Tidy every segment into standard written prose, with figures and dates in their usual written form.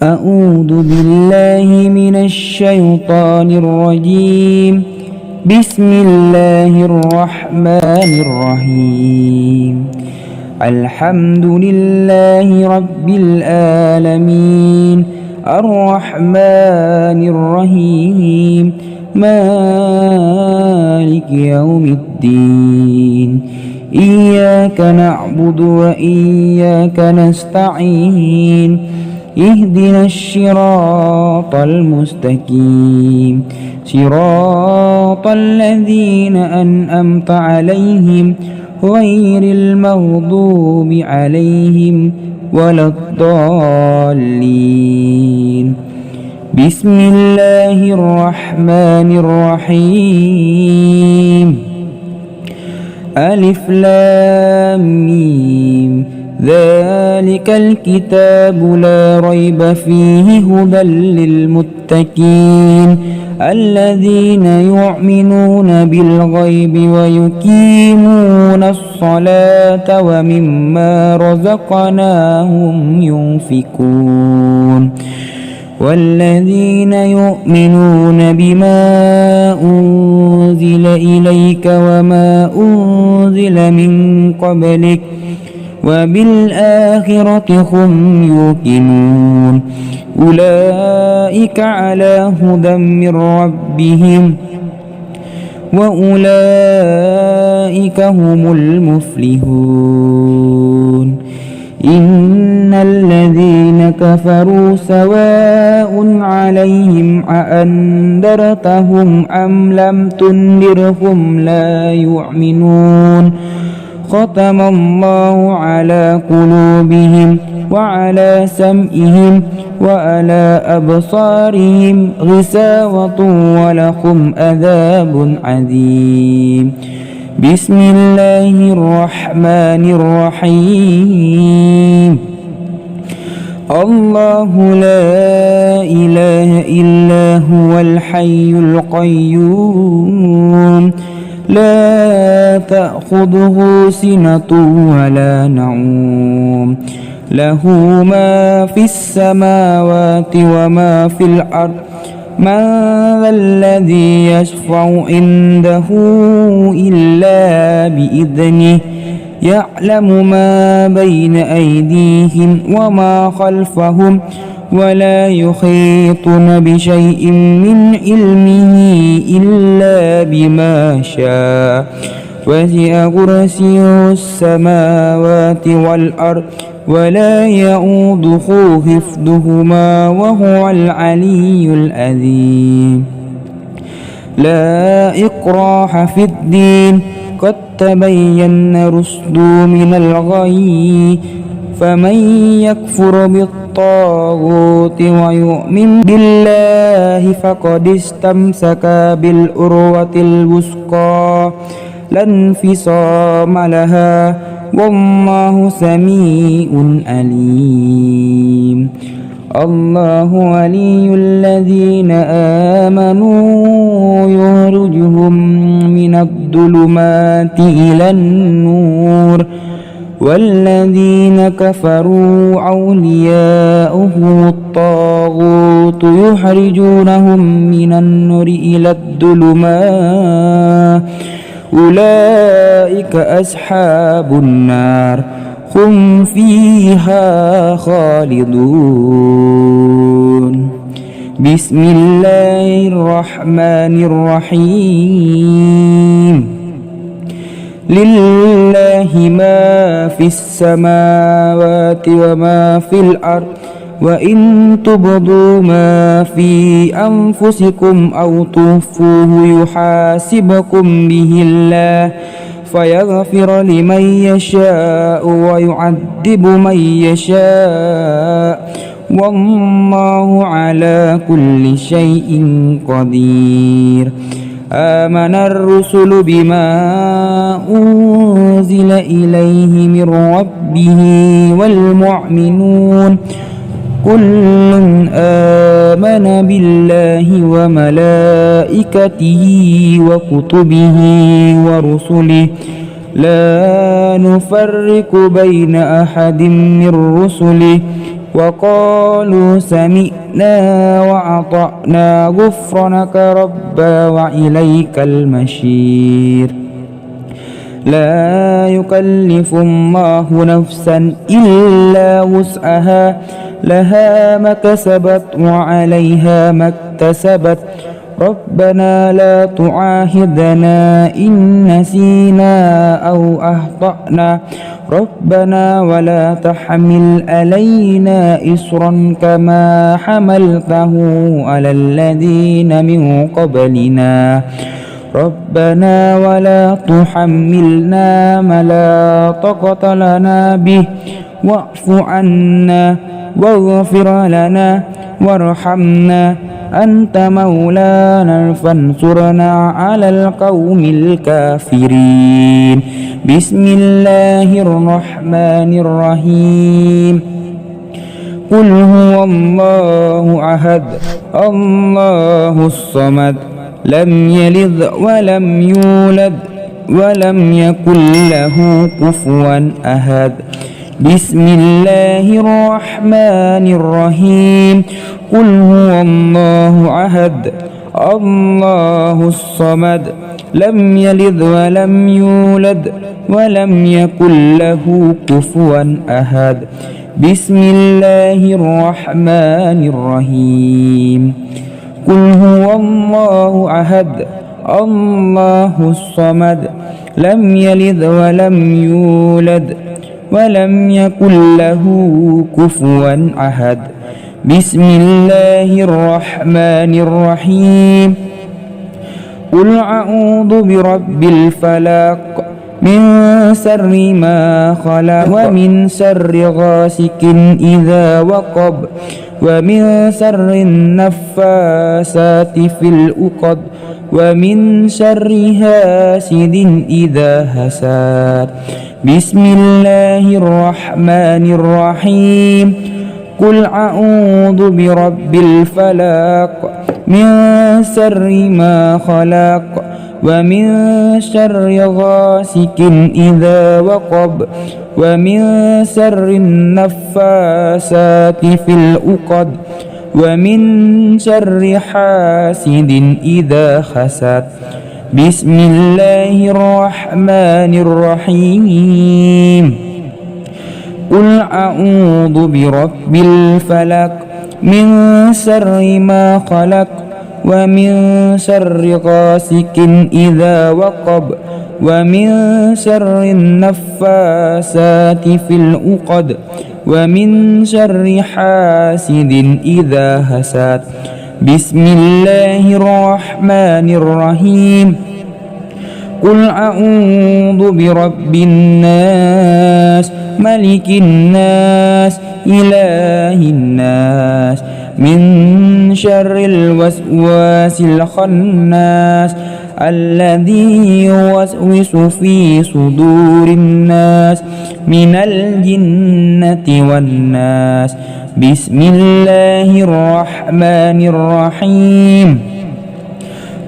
أعوذ بالله من الشيطان الرجيم. بسم الله الرحمن الرحيم. الحمد لله رب العالمين الرحمن الرحيم مالك يوم الدين. إياك نعبد وإياك نستعين. اهدنا الصراط المستقيم صراط الذين أنعمت عليهم غير المغضوب عليهم ولا الضالين. بسم الله الرحمن الرحيم. ألف لام ميم. ذلك الكتاب لا ريب فيه هدى للمتقين الذين يؤمنون بالغيب ويقيمون الصلاة ومما رزقناهم ينفقون والذين يؤمنون بما أنزل إليك وما أنزل من قبلك وبالآخرة هم يوقنون أولئك على هدى من ربهم وأولئك هم المفلحون. إن الذين كفروا سواء عليهم أأنذرتهم أم لم تنذرهم لا يؤمنون. ختم الله على قلوبهم وعلى سمعهم وعلى أبصارهم غشاوة ولهم عذاب عظيم. بسم الله الرحمن الرحيم. الله لا إله إلا هو الحي القيوم لا تأخذه سنة ولا نوم له ما في السماوات وما في الأرض من ذا الذي يشفع عنده إلا بإذنه يعلم ما بين أيديهم وما خلفهم ولا يحيطون بشيء من علمه إلا بما شاء وسع كرسيه السماوات والأرض ولا يؤوده حفظهما وهو العلي العظيم. لا إكراه في الدين قد تبين الرشد من الغي فمن يكفر بالطاغوت ويؤمن بالله فقد استمسك بالعروة الوثقى لا انفصام لها والله سميع عليم. الله ولي الذين آمنوا يخرجهم من الظلمات إلى النور والذين كفروا أولياؤهم الطاغوت يخرجونهم من النور إلى الظلمات أولئك أصحاب النار هم فيها خالدون. بسم الله الرحمن الرحيم. لله ما في السماوات وما في الأرض وإن تبدوا ما في أنفسكم أو تخفوه يحاسبكم به الله فيغفر لمن يشاء ويعذب من يشاء والله على كل شيء قدير. آمن الرسل بما أنزل إليه من ربه والمؤمنون كل آمن بالله وملائكته وكتبه ورسله لا نفرق بين أحد من رسله وقالوا سمعنا وأطعنا غفرانك ربنا وإليك المصير لا يكلف الله نفسا إلا وسعها لها ما كسبت وعليها ما اكتسبت ربنا لا تعاهدنا إن نسينا أو أخطأنا ربنا ولا تحمل علينا إصرا كما حملته على الذين من قبلنا ربنا ولا تحملنا ما لا طاقة لنا به واعف عنا واغفر لنا وارحمنا أنت مولانا فانصرنا على القوم الكافرين بسم الله الرحمن الرحيم قل هو الله أحد الله الصمد لم يلد ولم يولد ولم يكن له كفوا أحد بسم الله الرحمن الرحيم قل هو الله أحد الله الصمد لم يلد ولم يولد ولم يكن له كفوا أحد بسم الله الرحمن الرحيم قل هو الله أحد الله الصمد لم يلد ولم يولد ولم يكن له كفوا أحد بسم الله الرحمن الرحيم قل أعوذ برب الفلق من شر ما خلق ومن شر غاسق إذا وقب ومن شر النفاسات في العقد ومن شر حاسد إذا حسد بسم الله الرحمن الرحيم قل أعوذ برب الفلق من شر ما خلق ومن شر غاسق إذا وقب ومن شر النفاسات في العقد ومن شر حاسد إذا حسد بسم الله الرحمن الرحيم قل أعوذ برب الفلق من شر ما خلق ومن شر غاسق إذا وقب ومن شر النفاسات في العقد ومن شر حاسد إذا حسد بسم الله الرحمن الرحيم قل أعوذ برب الناس ملك الناس إله الناس من شر الوسواس الخناس الذي يوسوس في صدور الناس من الجنة والناس بسم الله الرحمن الرحيم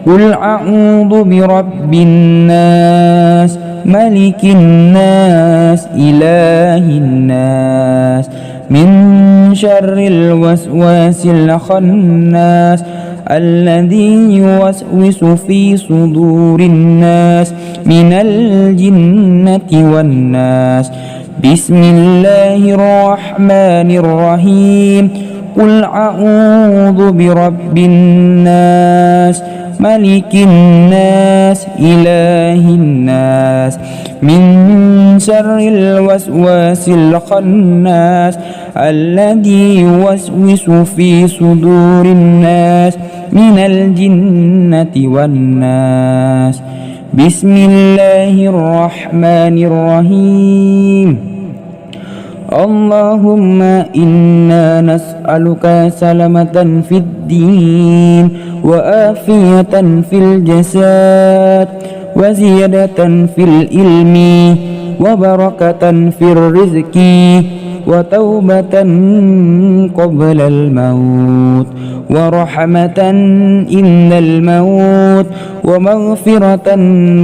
قل أعوذ برب الناس ملك الناس إله الناس من شر الوسواس الخناس الذي يوسوس في صدور الناس من الجنة والناس بسم الله الرحمن الرحيم قل أعوذ برب الناس ملك الناس إله الناس من شر الوسواس الخناس الذي يوسوس في صدور الناس من الجنة والناس بسم الله الرحمن الرحيم اللهم إنا نسألك سلامة في الدين وآفية في الجسد وزيادة في العلم وبركة في الرزق وتوبة قبل الموت ورحمة إن الموت ومغفرة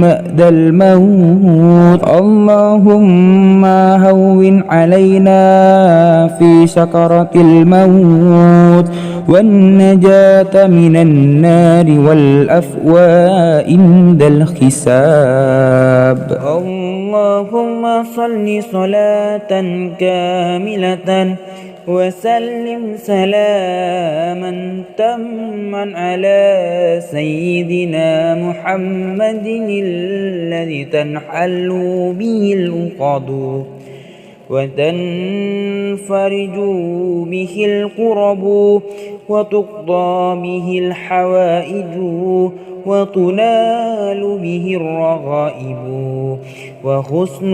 بعد الموت. اللهم هون علينا في سكرة الموت والنجاة من النار والأفواء عند الحساب. اللهم صل صلاة كاملة وسلم سلاما تاما على سيدنا محمد الذي تنحل به العقد وتنفرج به الكرب وتقضى به الحوائج وتنال به الرغائب وحسن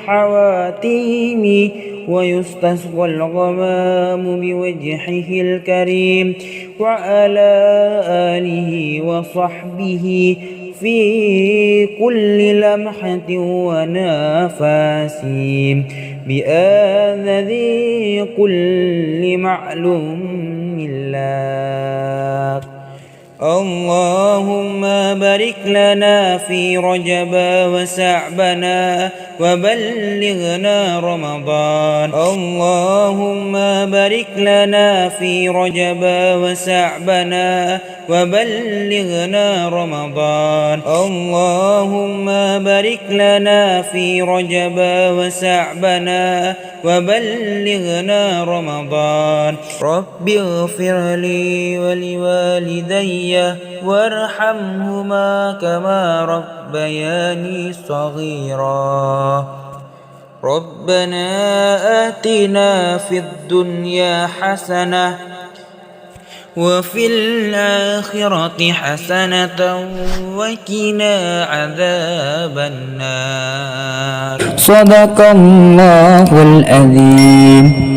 الحواتيم ويستسقى الغمام بوجهه الكريم وعلى آله وصحبه في كل لمحة ونفس بآذذ كل معلوم لك. اللهم بارك لنا في رجب وشعبنا وبلغنا رمضان. اللهم بارك لنا في رجب وشعبنا وبلغنا رمضان. اللهم بارك لنا في رجب وشعبنا وبلغنا رمضان. رب اغفر لي ولوالدي وارحمهما كما ربياني صغيرا. ربنا آتنا في الدنيا حسنة وفي الآخرة حسنة وقنا عذاب النار. صدق الله العظيم.